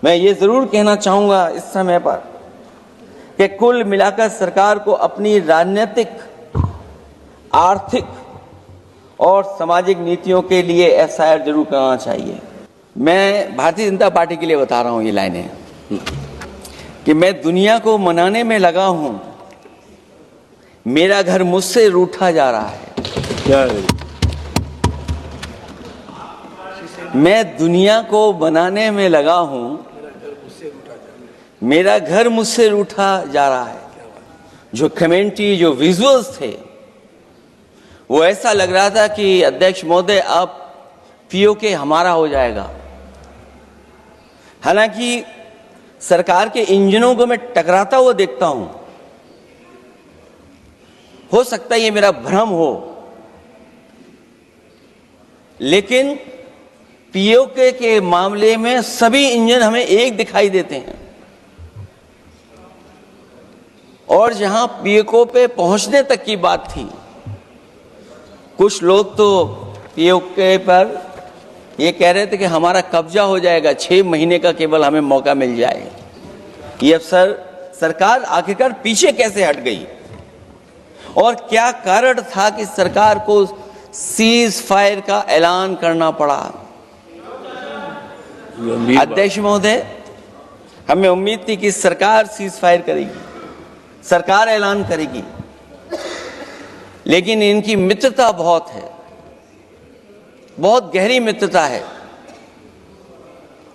मैं ये जरूर कहना चाहूंगा इस समय पर कि कुल मिलाकर सरकार को अपनी राजनीतिक, आर्थिक और सामाजिक नीतियों के लिए एफआईआर जरूर करना चाहिए। मैं भारतीय जनता पार्टी के लिए बता रहा हूं ये लाइनें कि मैं दुनिया को मनाने में लगा हूं, मेरा घर मुझसे रूठा जा रहा है। मैं दुनिया को बनाने में लगा हूं, मेरा घर मुझसे रूठा जा रहा है। जो कमेंट्री, जो विजुअल्स थे, वो ऐसा लग रहा था कि अध्यक्ष महोदय अब पीओके हमारा हो जाएगा। हालांकि सरकार के इंजनों को मैं टकराता हुआ देखता हूं। हो सकता है ये मेरा भ्रम हो, लेकिन पीओके के मामले में सभी इंजन हमें एक दिखाई देते हैं। और जहां पीओके पे पहुंचने तक की बात थी, कुछ लोग तो पीओके पर ये कह रहे थे कि हमारा कब्जा हो जाएगा, 6 महीने का केवल हमें मौका मिल जाए। ये अफसर सरकार आखिरकार पीछे कैसे हट गई और क्या कारण था कि सरकार को सीज फायर का ऐलान करना पड़ा? अध्यक्ष महोदय, हमें उम्मीद थी कि सरकार सीज फायर करेगी, सरकार ऐलान करेगी, लेकिन इनकी मित्रता बहुत है, बहुत गहरी मित्रता है।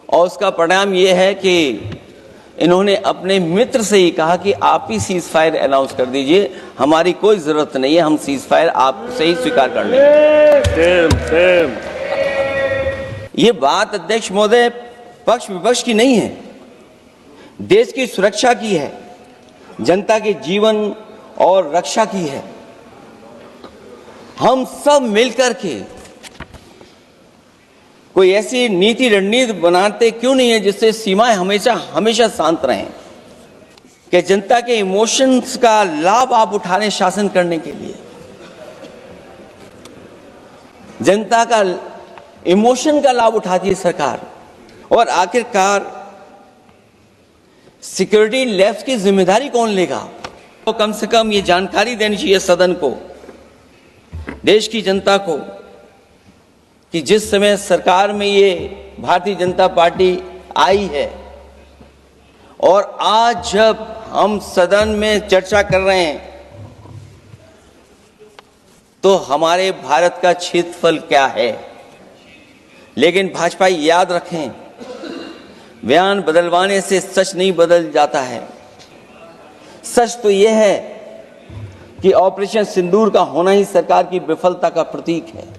और उसका परिणाम यह है कि इन्होंने अपने मित्र से ही कहा कि आप ही सीज फायर अनाउंस कर दीजिए, हमारी कोई जरूरत नहीं है, हम सीज फायर आपसे ही स्वीकार कर लेंगे। ये बात अध्यक्ष महोदय पक्ष विपक्ष की नहीं है, देश की सुरक्षा की है, जनता के जीवन और रक्षा की है। हम सब मिलकर के कोई ऐसी नीति रणनीति बनाते क्यों नहीं है जिससे सीमाएं हमेशा शांत रहें, कि जनता के इमोशंस का लाभ आप उठा रहे शासन करने के लिए। जनता का इमोशन का लाभ उठाती है सरकार, और आखिरकार सिक्योरिटी लैब्स की जिम्मेदारी कौन लेगा? तो कम से कम ये जानकारी देनी चाहिए सदन को, देश की जनता को, कि जिस समय सरकार में ये भारतीय जनता पार्टी आई है और आज जब हम सदन में चर्चा कर रहे हैं, तो हमारे भारत का क्षेत्रफल क्या है। लेकिन भाजपा याद रखें, बयान बदलवाने से सच नहीं बदल जाता है। सच तो यह है कि ऑपरेशन सिंदूर का होना ही सरकार की विफलता का प्रतीक है।